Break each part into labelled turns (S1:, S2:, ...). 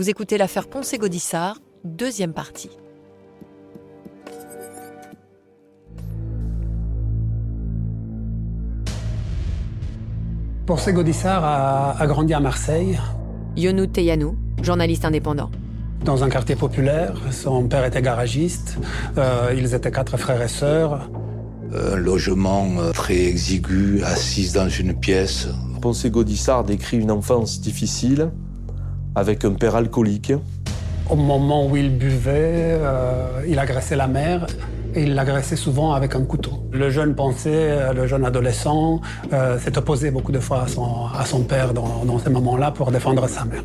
S1: Vous écoutez l'affaire Poncet-Gaudissart, deuxième partie.
S2: Poncet-Gaudissart a grandi à Marseille.
S1: Yonou Teyanou, journaliste indépendant.
S2: Dans un quartier populaire, son père était garagiste, ils étaient 4 frères et sœurs.
S3: Un logement très exigu, assise dans une pièce.
S4: Poncet-Gaudissart décrit une enfance difficile, avec un père alcoolique.
S2: Au moment où il buvait, il agressait la mère et il l'agressait souvent avec un couteau. Le jeune Poncet, le jeune adolescent, s'est opposé beaucoup de fois à son père dans ces moments-là pour défendre sa mère.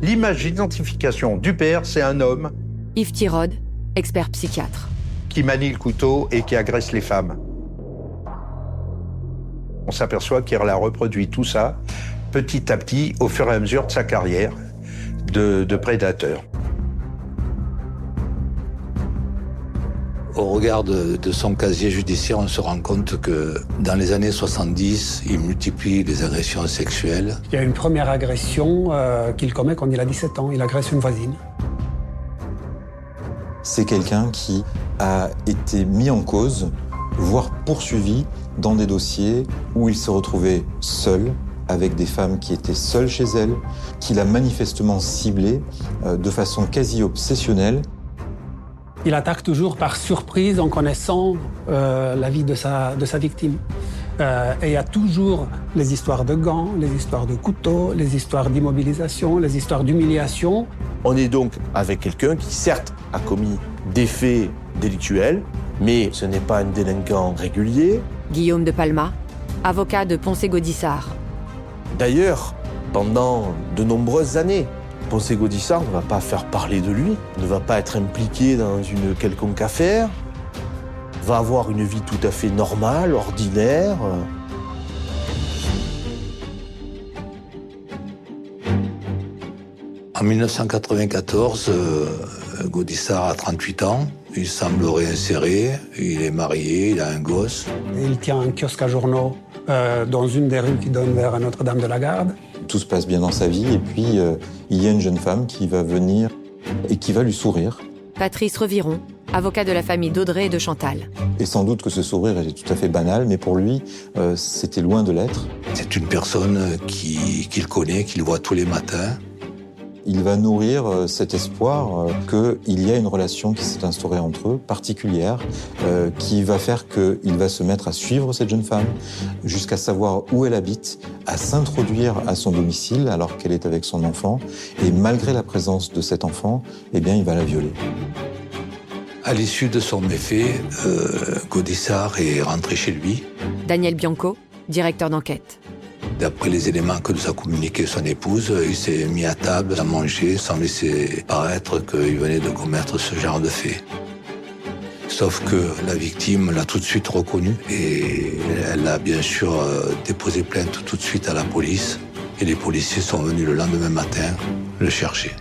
S5: L'image d'identification du père, c'est un homme
S1: Yves Tirode, expert psychiatre.
S5: qui manie le couteau et qui agresse les femmes. On s'aperçoit qu'il a reproduit tout ça petit à petit au fur et à mesure de sa carrière de prédateur.
S3: Au regard de son casier judiciaire, on se rend compte que dans les années 70, il multiplie les agressions sexuelles.
S2: Il y a une première agression qu'il commet quand il a 17 ans. Il agresse une voisine.
S6: C'est quelqu'un qui a été mis en cause, voire poursuivi dans des dossiers où il se retrouvait seul, avec des femmes qui étaient seules chez elles, qu'il a manifestement ciblées de façon quasi obsessionnelle.
S2: Il attaque toujours par surprise en connaissant la vie de sa victime. Et il y a toujours les histoires de gants, les histoires de couteaux, les histoires d'immobilisation, les histoires d'humiliation.
S4: On est donc avec quelqu'un qui, certes, a commis des faits délictuels, mais ce n'est pas un délinquant régulier.
S1: Guillaume de Palma, avocat de Poncet-Gaudissart.
S4: D'ailleurs, pendant de nombreuses années, Poncet-Gaudissart ne va pas faire parler de lui, ne va pas être impliqué dans une quelconque affaire, va avoir une vie tout à fait normale, ordinaire.
S3: En 1994, Gaudissart a 38 ans, il semble réinséré, il est marié, il a un gosse.
S2: Et il tient un kiosque à journaux dans une des rues qui donne vers Notre-Dame-de-la-Garde.
S6: Tout se passe bien dans sa vie et puis il y a une jeune femme qui va venir et qui va lui sourire.
S1: Patrice Reviron, avocat de la famille d'Audrey et de Chantal.
S6: Et sans doute que ce sourire est tout à fait banal, mais pour lui, c'était loin de l'être.
S3: C'est une personne qu'il connaît, qu'il voit tous les matins.
S6: Il va nourrir cet espoir qu'il y a une relation qui s'est instaurée entre eux, particulière, qui va faire qu'il va se mettre à suivre cette jeune femme, jusqu'à savoir où elle habite, à s'introduire à son domicile alors qu'elle est avec son enfant, et malgré la présence de cet enfant, eh bien, il va la violer.
S3: À l'issue de son méfait, Gaudissart est rentré chez lui.
S1: Daniel Bianco, directeur d'enquête.
S3: D'après les éléments que nous a communiqués son épouse, il s'est mis à table à manger sans laisser paraître qu'il venait de commettre ce genre de fait. Sauf que la victime l'a tout de suite reconnu et elle a bien sûr déposé plainte tout de suite à la police. Et les policiers sont venus le lendemain matin le chercher.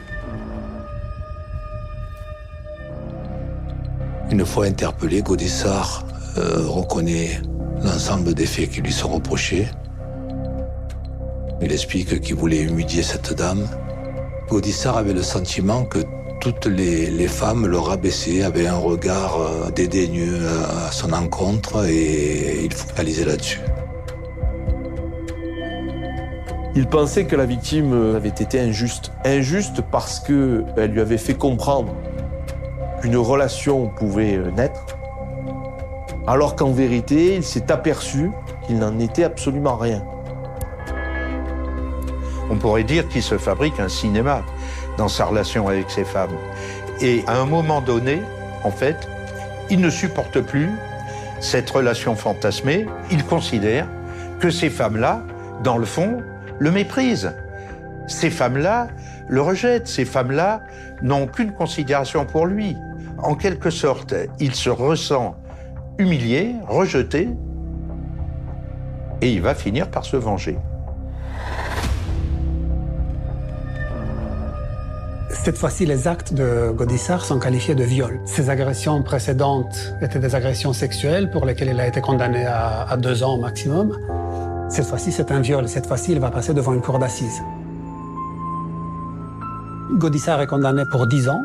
S3: Une fois interpellé, Gaudissart reconnaît l'ensemble des faits qui lui sont reprochés. Il explique qu'il voulait humilier cette dame. Gaudissart avait le sentiment que toutes les femmes le rabaissaient, avaient un regard dédaigneux à son encontre et il focalisait là-dessus.
S4: Il pensait que la victime avait été injuste. Injuste parce qu'elle lui avait fait comprendre qu'une relation pouvait naître, alors qu'en vérité, il s'est aperçu qu'il n'en était absolument rien.
S5: On pourrait dire qu'il se fabrique un cinéma dans sa relation avec ses femmes. Et à un moment donné, en fait, il ne supporte plus cette relation fantasmée. Il considère que ces femmes-là, dans le fond, le méprisent. Ces femmes-là le rejettent. Ces femmes-là n'ont aucune considération pour lui. En quelque sorte, il se ressent humilié, rejeté, et il va finir par se venger.
S2: Cette fois-ci, les actes de Gaudissart sont qualifiés de viol. Ces agressions précédentes étaient des agressions sexuelles pour lesquelles il a été condamné à 2 ans au maximum. Cette fois-ci, c'est un viol. Cette fois-ci, il va passer devant une cour d'assises. Gaudissart est condamné pour 10 ans.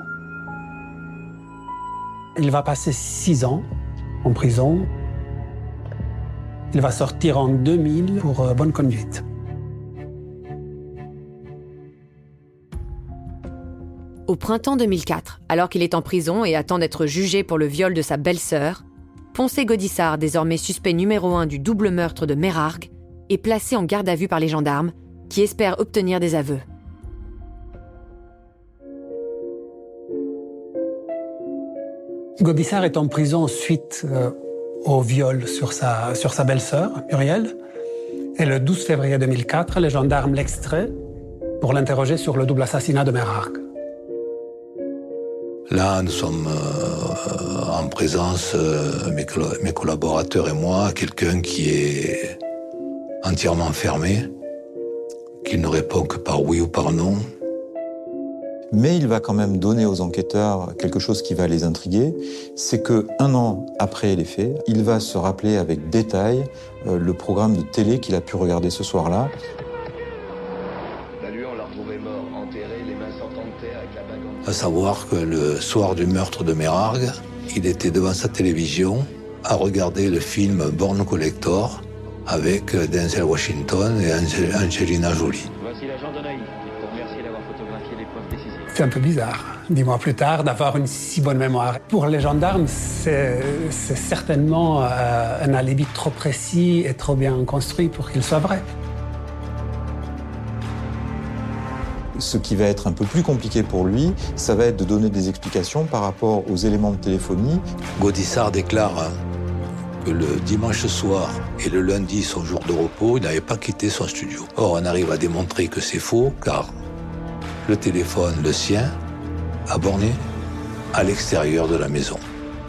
S2: Il va passer 6 ans en prison. Il va sortir en 2000 pour bonne conduite.
S1: Au printemps 2004, alors qu'il est en prison et attend d'être jugé pour le viol de sa belle-sœur, Poncé Gaudissart, désormais suspect numéro 1 du double meurtre de Meyrargues, est placé en garde à vue par les gendarmes, qui espèrent obtenir des aveux.
S2: Gaudissart est en prison suite au viol sur sa belle-sœur, Muriel. Et le 12 février 2004, les gendarmes l'extraient pour l'interroger sur le double assassinat de Meyrargues.
S3: Là, nous sommes en présence, mes collaborateurs et moi, quelqu'un qui est entièrement fermé, qui ne répond que par oui ou par non.
S6: Mais il va quand même donner aux enquêteurs quelque chose qui va les intriguer, c'est que 1 an après les faits, il va se rappeler avec détail le programme de télé qu'il a pu regarder ce soir-là.
S3: À savoir que le soir du meurtre de Meyrargues, il était devant sa télévision à regarder le film Born Collector avec Denzel Washington et Angelina Jolie.
S7: Voici l'agent de Naïf pour remercier d'avoir photographié les preuves décisives.
S2: C'est un peu bizarre, 10 mois plus tard, d'avoir une si bonne mémoire. Pour les gendarmes, c'est certainement un alibi trop précis et trop bien construit pour qu'il soit vrai.
S6: Ce qui va être un peu plus compliqué pour lui, ça va être de donner des explications par rapport aux éléments de téléphonie.
S3: Gaudissart déclare que le dimanche soir et le lundi, son jour de repos, il n'avait pas quitté son studio. Or, on arrive à démontrer que c'est faux, car le téléphone, le sien, a borné à l'extérieur de la maison.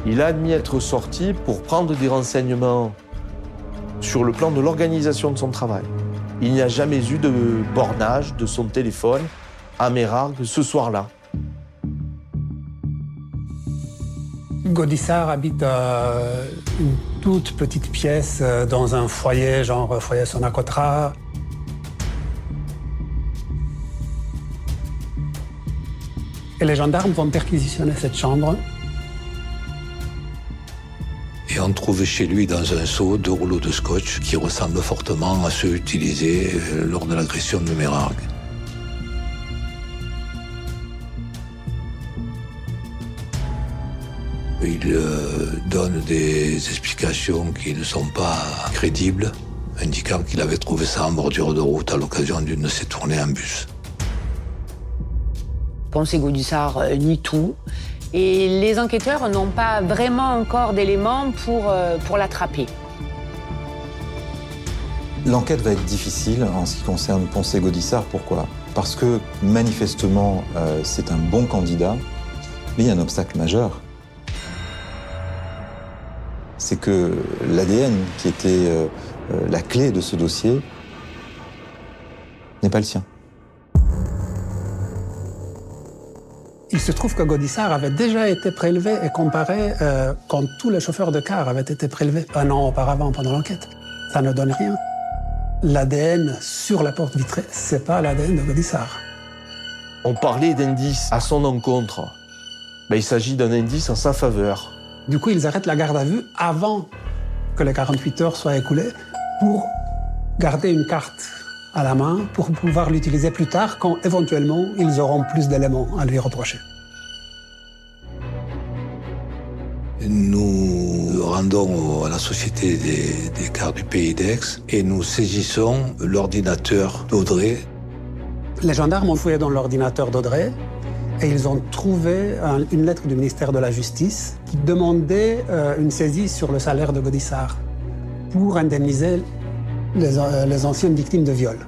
S4: Il a admis être sorti pour prendre des renseignements sur le plan de l'organisation de son travail. Il n'y a jamais eu de bornage de son téléphone à Meyrargues ce soir-là.
S2: Gaudissart habite une toute petite pièce dans un foyer, genre foyer Sonacotra. Et les gendarmes vont perquisitionner cette chambre.
S3: Et on trouve chez lui dans un seau 2 rouleaux de scotch qui ressemblent fortement à ceux utilisés lors de l'agression de Meyrargues. Il donne des explications qui ne sont pas crédibles, indiquant qu'il avait trouvé ça en bordure de route à l'occasion d'une de ses tournées en bus.
S8: Poncé Gaudissart nie tout. Et les enquêteurs n'ont pas vraiment encore d'éléments pour l'attraper.
S6: L'enquête va être difficile en ce qui concerne Poncé Gaudissart. Pourquoi ? Parce que manifestement, c'est un bon candidat, mais il y a un obstacle majeur. C'est que l'ADN, qui était la clé de ce dossier, n'est pas le sien.
S2: Il se trouve que Gaudissart avait déjà été prélevé et comparé quand tous les chauffeurs de car avaient été prélevés 1 an auparavant pendant l'enquête. Ça ne donne rien. L'ADN sur la porte vitrée, c'est pas l'ADN de Gaudissart.
S4: On parlait d'indices à son encontre. Il s'agit d'un indice en sa faveur.
S2: Du coup, ils arrêtent la garde à vue avant que les 48 heures soient écoulées pour garder une carte à la main pour pouvoir l'utiliser plus tard quand, éventuellement, ils auront plus d'éléments à lui reprocher.
S3: Nous rendons à la Société des cars du Pays d'Aix et nous saisissons l'ordinateur d'Audrey.
S2: Les gendarmes ont fouillé dans l'ordinateur d'Audrey et ils ont trouvé une lettre du ministère de la Justice qui demandait une saisie sur le salaire de Gaudissart pour indemniser les anciennes victimes de viol.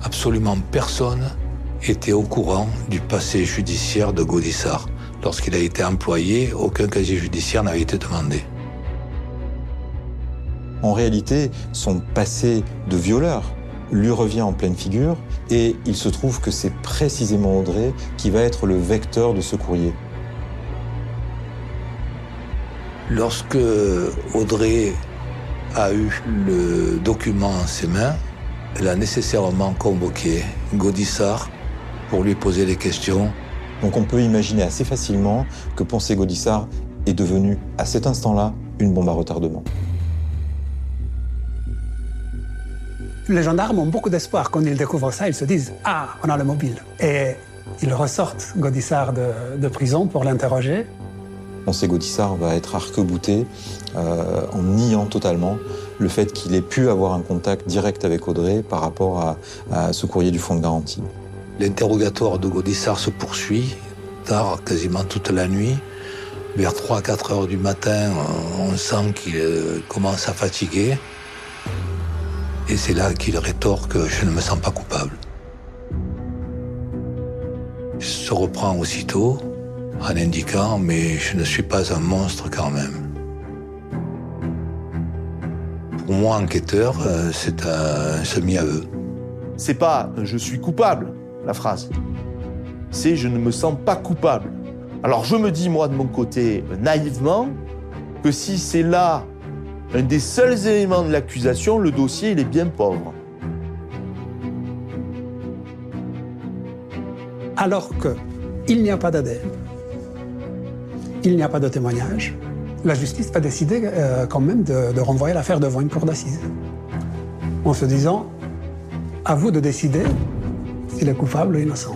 S3: Absolument personne était au courant du passé judiciaire de Gaudissart. Lorsqu'il a été employé, aucun casier judiciaire n'avait été demandé.
S6: En réalité, son passé de violeur lui revient en pleine figure et il se trouve que c'est précisément Audrey qui va être le vecteur de ce courrier.
S3: Lorsque Audrey a eu le document en ses mains, elle a nécessairement convoqué Gaudissart pour lui poser des questions.
S6: Donc on peut imaginer assez facilement que Poncet Gaudissart est devenu, à cet instant-là, une bombe à retardement.
S2: Les gendarmes ont beaucoup d'espoir. Quand ils découvrent ça, ils se disent « Ah, on a le mobile ». Et ils ressortent Gaudissart de prison pour l'interroger.
S6: Poncet Gaudissart va être arc-bouté en niant totalement le fait qu'il ait pu avoir un contact direct avec Audrey par rapport à ce courrier du fonds de garantie.
S3: L'interrogatoire de Gaudissart se poursuit, tard, quasiment toute la nuit. Vers 3-4 heures du matin, on sent qu'il commence à fatiguer. Et c'est là qu'il rétorque « Je ne me sens pas coupable ». Il se reprend aussitôt en indiquant « Mais je ne suis pas un monstre quand même ». Pour moi, enquêteur, c'est un semi-aveu.
S4: C'est pas « je suis coupable », la phrase. C'est « je ne me sens pas coupable ». Alors je me dis, moi, de mon côté, naïvement, que si c'est là un des seuls éléments de l'accusation, le dossier, il est bien pauvre.
S2: Alors qu'il n'y a pas d'ADN, il n'y a pas de témoignage, la justice va décider quand même de renvoyer l'affaire devant une cour d'assises. En se disant, à vous de décider s'il est coupable ou innocent.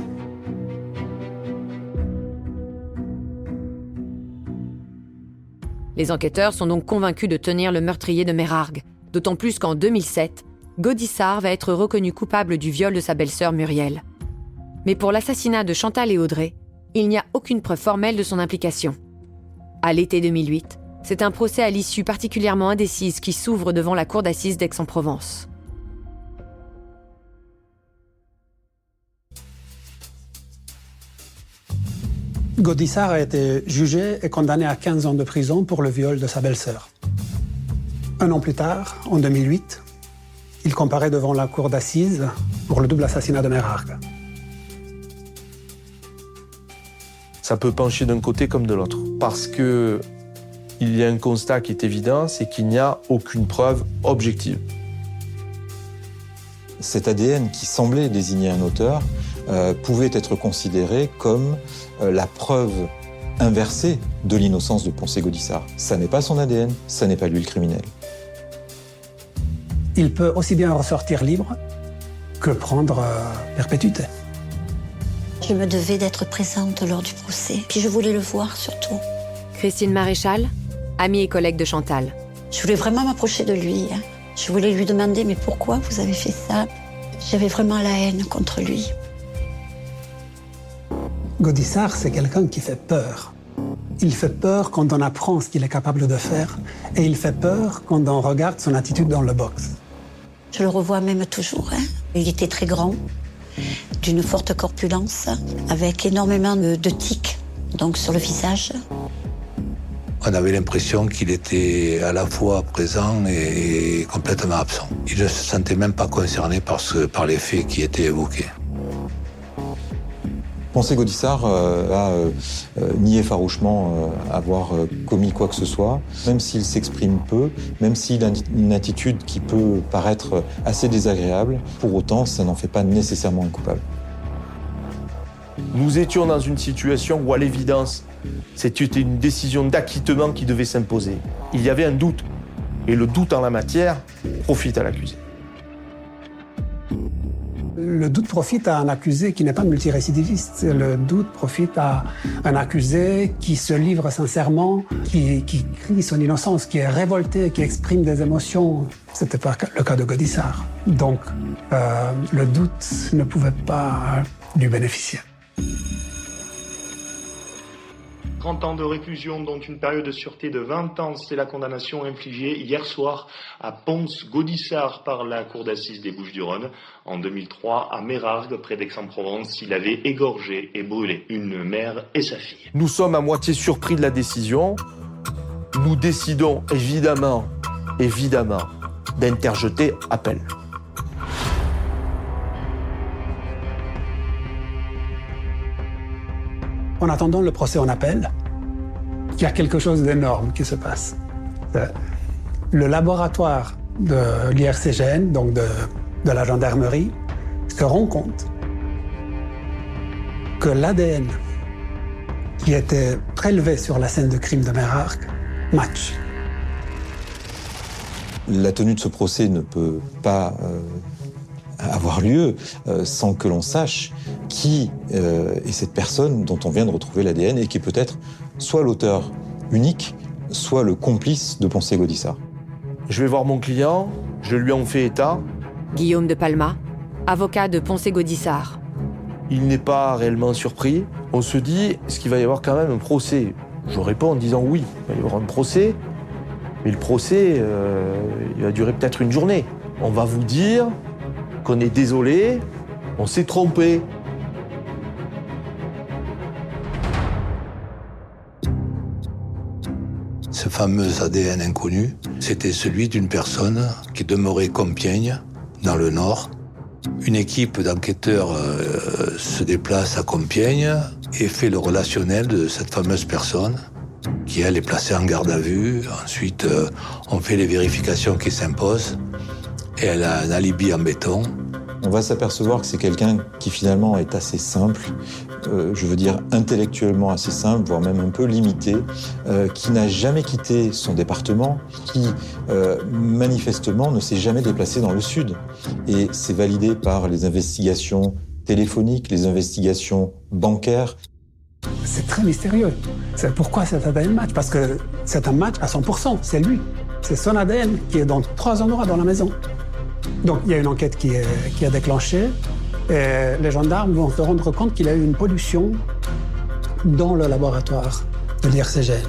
S1: Les enquêteurs sont donc convaincus de tenir le meurtrier de Mérargues, d'autant plus qu'en 2007, Gaudissart va être reconnu coupable du viol de sa belle-sœur Muriel. Mais pour l'assassinat de Chantal et Audrey, il n'y a aucune preuve formelle de son implication. À l'été 2008, c'est un procès à l'issue particulièrement indécise qui s'ouvre devant la cour d'assises d'Aix-en-Provence.
S2: Gaudissart a été jugé et condamné à 15 ans de prison pour le viol de sa belle-sœur. Un an plus tard, en 2008, il comparaît devant la cour d'assises pour le double assassinat de Mérargues.
S4: Ça peut pencher d'un côté comme de l'autre. Parce que il y a un constat qui est évident, c'est qu'il n'y a aucune preuve objective.
S6: Cet ADN qui semblait désigner un auteur pouvait être considéré comme la preuve inversée de l'innocence de Poncet Gaudissart. Ça n'est pas son ADN, ça n'est pas lui le criminel.
S2: Il peut aussi bien ressortir libre que prendre perpétuité.
S9: Je me devais d'être présente lors du procès, puis je voulais le voir surtout.
S1: Christine Maréchal, amie et collègue de Chantal.
S9: Je voulais vraiment m'approcher de lui. Je voulais lui demander « Mais pourquoi vous avez fait ça ?» J'avais vraiment la haine contre lui.
S2: Gaudissart, c'est quelqu'un qui fait peur. Il fait peur quand on apprend ce qu'il est capable de faire, et il fait peur quand on regarde son attitude dans le box.
S9: Je le revois même toujours. Il était très grand, d'une forte corpulence, avec énormément de tics donc sur le visage.
S3: On avait l'impression qu'il était à la fois présent et complètement absent. Il ne se sentait même pas concerné par les faits qui étaient évoqués.
S6: Poncet Gaudissart a nié farouchement avoir commis quoi que ce soit, même s'il s'exprime peu, même s'il a une attitude qui peut paraître assez désagréable, pour autant, ça n'en fait pas nécessairement un coupable.
S4: Nous étions dans une situation où, à l'évidence, c'était une décision d'acquittement qui devait s'imposer. Il y avait un doute, et le doute en la matière profite à l'accusé.
S2: Le doute profite à un accusé qui n'est pas multirécidiviste. Le doute profite à un accusé qui se livre sincèrement, qui crie son innocence, qui est révolté, qui exprime des émotions. C'était pas le cas de Gaudissart. Donc, le doute ne pouvait pas lui bénéficier.
S10: 30 ans de réclusion, dont une période de sûreté de 20 ans, c'est la condamnation infligée hier soir à Poncet Gaudissart par la cour d'assises des Bouches-du-Rhône. En 2003, à Mérargues, près d'Aix-en-Provence, il avait égorgé et brûlé une mère et sa fille.
S4: Nous sommes à moitié surpris de la décision. Nous décidons évidemment, d'interjeter appel.
S2: En attendant le procès en appel, il y a quelque chose d'énorme qui se passe. Le laboratoire de l'IRCGN, donc de la gendarmerie se rend compte que l'ADN qui était prélevé sur la scène de crime de Meyrargues match.
S6: La tenue de ce procès ne peut pas avoir lieu sans que l'on sache qui est cette personne dont on vient de retrouver l'ADN et qui est peut-être soit l'auteur unique, soit le complice de Poncé Gaudissart.
S4: Je vais voir mon client, je lui en fais état.
S1: Guillaume de Palma, avocat de Poncé Gaudissart.
S4: Il n'est pas réellement surpris. On se dit, est-ce qu'il va y avoir quand même un procès? Je réponds en disant oui, il va y avoir un procès. Mais le procès, il va durer peut-être une journée. On va vous dire qu'on est désolé, on s'est trompé.
S3: Ce fameux ADN inconnu, c'était celui d'une personne qui demeurait Compiègne, dans le Nord. Une équipe d'enquêteurs se déplace à Compiègne et fait le relationnel de cette fameuse personne qui, elle, est placée en garde à vue. Ensuite, on fait les vérifications qui s'imposent et elle a un alibi en béton.
S6: On va s'apercevoir que c'est quelqu'un qui finalement est assez simple, je veux dire intellectuellement assez simple, voire même un peu limité, qui n'a jamais quitté son département, qui manifestement ne s'est jamais déplacé dans le sud. Et c'est validé par les investigations téléphoniques, les investigations bancaires.
S2: C'est très mystérieux. C'est pourquoi cet ADN match? Parce que c'est un match à 100%, c'est lui. C'est son ADN qui est dans 3 endroits dans la maison. Donc il y a une enquête qui est déclenchée et les gendarmes vont se rendre compte qu'il y a eu une pollution dans le laboratoire de l'IRCGN.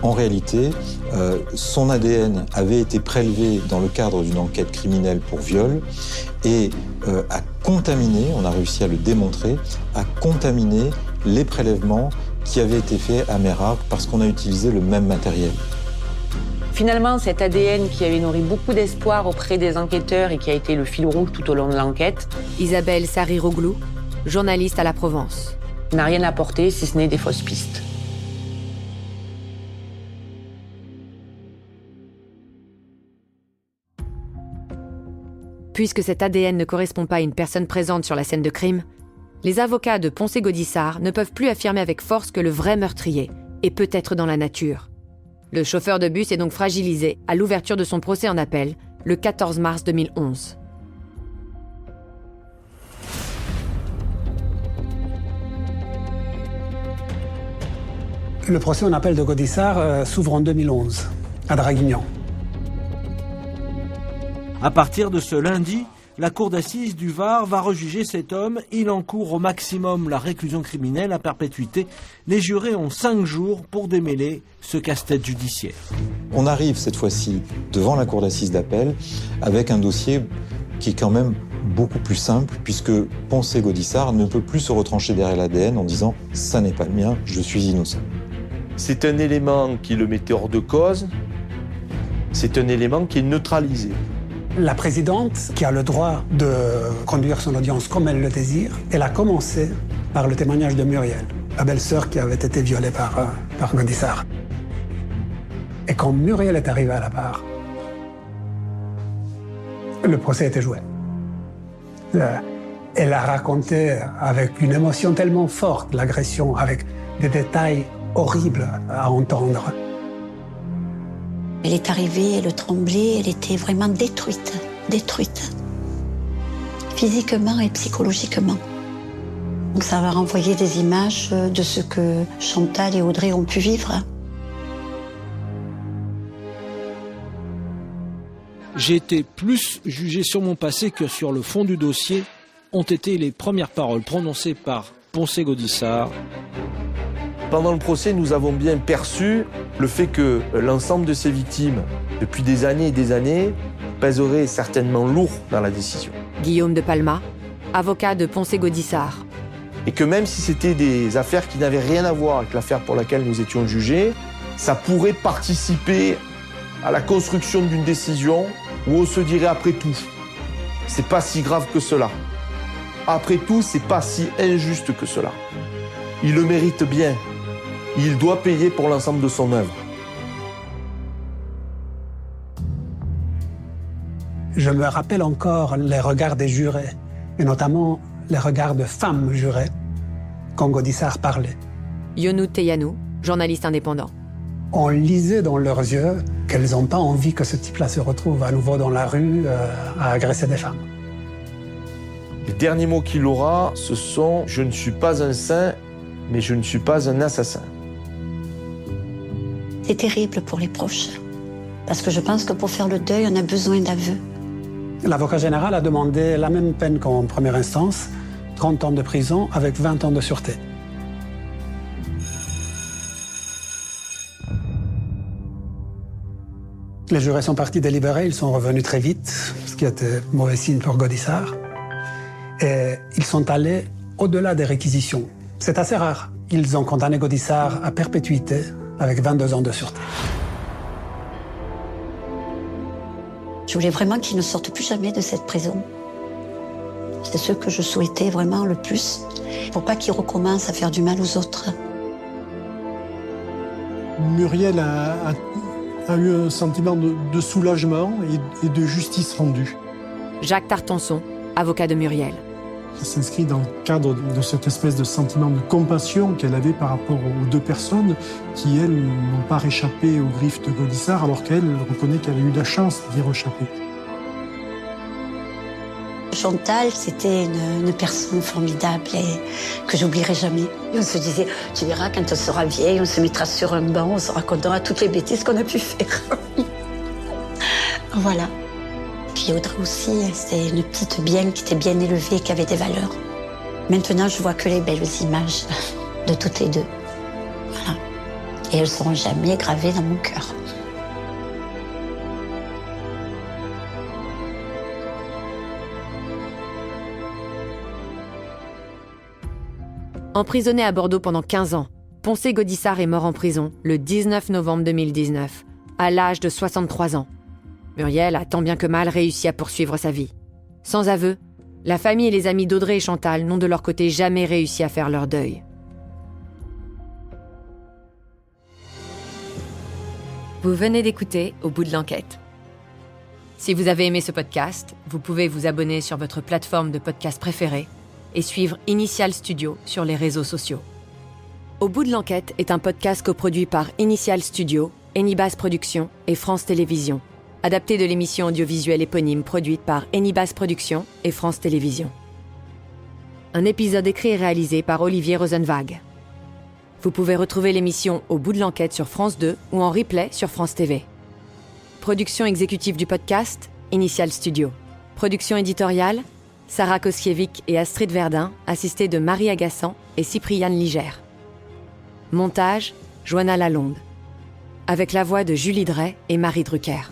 S6: En réalité, son ADN avait été prélevé dans le cadre d'une enquête criminelle pour viol et a contaminé, on a réussi à le démontrer, a contaminé les prélèvements qui avaient été faits à Meyrargues parce qu'on a utilisé le même matériel.
S8: Finalement, cet ADN qui avait nourri beaucoup d'espoir auprès des enquêteurs et qui a été le fil rouge tout au long de l'enquête,
S1: Isabelle Sariroglou, journaliste à La Provence.
S8: n'a rien apporté si ce n'est des fausses pistes.
S1: Puisque cet ADN ne correspond pas à une personne présente sur la scène de crime, les avocats de Poncé Gaudissart ne peuvent plus affirmer avec force que le vrai meurtrier est peut-être dans la nature. Le chauffeur de bus est donc fragilisé à l'ouverture de son procès en appel, le 14 mars 2011.
S2: Le procès en appel de Gaudissart s'ouvre en 2011, à Draguignan.
S11: À partir de ce lundi, la cour d'assises du Var va rejuger cet homme. Il encourt au maximum la réclusion criminelle à perpétuité. Les jurés ont 5 jours pour démêler ce casse-tête judiciaire.
S6: On arrive cette fois-ci devant la cour d'assises d'appel avec un dossier qui est quand même beaucoup plus simple puisque Poncé Gaudissart ne peut plus se retrancher derrière l'ADN en disant « ça n'est pas le mien, je suis innocent ».
S4: C'est un élément qui le mettait hors de cause. C'est un élément qui est neutralisé.
S2: La présidente, qui a le droit de conduire son audience comme elle le désire, elle a commencé par le témoignage de Muriel, la belle-sœur qui avait été violée par Gaudissart. Et quand Muriel est arrivée à la barre, le procès était joué. Elle a raconté avec une émotion tellement forte l'agression, avec des détails horribles à entendre.
S9: Elle est arrivée, elle tremblait, elle était vraiment détruite. Physiquement et psychologiquement. Donc ça va renvoyer des images de ce que Chantal et Audrey ont pu vivre.
S11: J'ai été plus jugé sur mon passé que sur le fond du dossier, ont été les premières paroles prononcées par Poncé Gaudissart.
S4: Pendant le procès, nous avons bien perçu le fait que l'ensemble de ces victimes, depuis des années et des années, pèserait certainement lourd dans la décision.
S1: Guillaume de Palma, avocat de Poncé Gaudissart.
S4: Et que même si c'était des affaires qui n'avaient rien à voir avec l'affaire pour laquelle nous étions jugés, ça pourrait participer à la construction d'une décision où on se dirait après tout, c'est pas si grave que cela. Après tout, c'est pas si injuste que cela. Il le mérite bien. Il doit payer pour l'ensemble de son œuvre.
S2: Je me rappelle encore les regards des jurés, et notamment les regards de femmes jurées, quand Gaudissart parlait.
S1: Yonou Teyanou, journaliste indépendant.
S2: On lisait dans leurs yeux qu'elles n'ont pas envie que ce type-là se retrouve à nouveau dans la rue à agresser des femmes.
S4: Les derniers mots qu'il aura, ce sont « Je ne suis pas un saint, mais je ne suis pas un assassin ».
S9: C'est terrible pour les proches, parce que je pense que pour faire le deuil, on a besoin d'aveux.
S2: L'avocat général a demandé la même peine qu'en première instance, 30 ans de prison avec 20 ans de sûreté. Les jurés sont partis délibérer, ils sont revenus très vite, ce qui était mauvais signe pour Gaudissart. Et ils sont allés au-delà des réquisitions. C'est assez rare. Ils ont condamné Gaudissart à perpétuité avec 22 ans de sûreté.
S9: Je voulais vraiment qu'il ne sorte plus jamais de cette prison. C'est ce que je souhaitais vraiment le plus, pour pas qu'il recommence à faire du mal aux autres.
S12: Muriel a eu un sentiment de soulagement et de justice rendue.
S1: Jacques Tartonson, avocat de Muriel.
S12: Ça s'inscrit dans le cadre de cette espèce de sentiment de compassion qu'elle avait par rapport aux deux personnes qui, elles, n'ont pas réchappé aux griffes de Gaudissart, alors qu'elle reconnaît qu'elle a eu la chance d'y réchapper.
S9: Chantal, c'était une personne formidable et que j'oublierai jamais. Et on se disait, tu verras, quand on sera vieille, on se mettra sur un banc, on se racontera toutes les bêtises qu'on a pu faire. Voilà. Puis Audrey aussi, c'était une petite bien qui était bien élevée, qui avait des valeurs. Maintenant, je vois que les belles images de toutes les deux. Voilà. Et elles ne seront jamais gravées dans mon cœur.
S1: Emprisonné à Bordeaux pendant 15 ans, Poncé Gaudissart est mort en prison le 19 novembre 2019, à l'âge de 63 ans. Muriel a tant bien que mal réussi à poursuivre sa vie. Sans aveu, la famille et les amis d'Audrey et Chantal n'ont de leur côté jamais réussi à faire leur deuil. Vous venez d'écouter Au bout de l'enquête. Si vous avez aimé ce podcast, vous pouvez vous abonner sur votre plateforme de podcast préférée et suivre Initial Studio sur les réseaux sociaux. Au bout de l'enquête est un podcast coproduit par Initial Studio, Enibas Productions et France Télévisions, adapté de l'émission audiovisuelle éponyme produite par Enibas Productions et France Télévisions. Un épisode écrit et réalisé par Olivier Rosenwag. Vous pouvez retrouver l'émission Au bout de l'enquête sur France 2 ou en replay sur France TV. Production exécutive du podcast, Initial Studio. Production éditoriale, Sarah Koskiewicz et Astrid Verdun, assistées de Marie Agassan et Cypriane Ligère. Montage, Joanna Lalonde. Avec la voix de Julie Drey et Marie Drucker.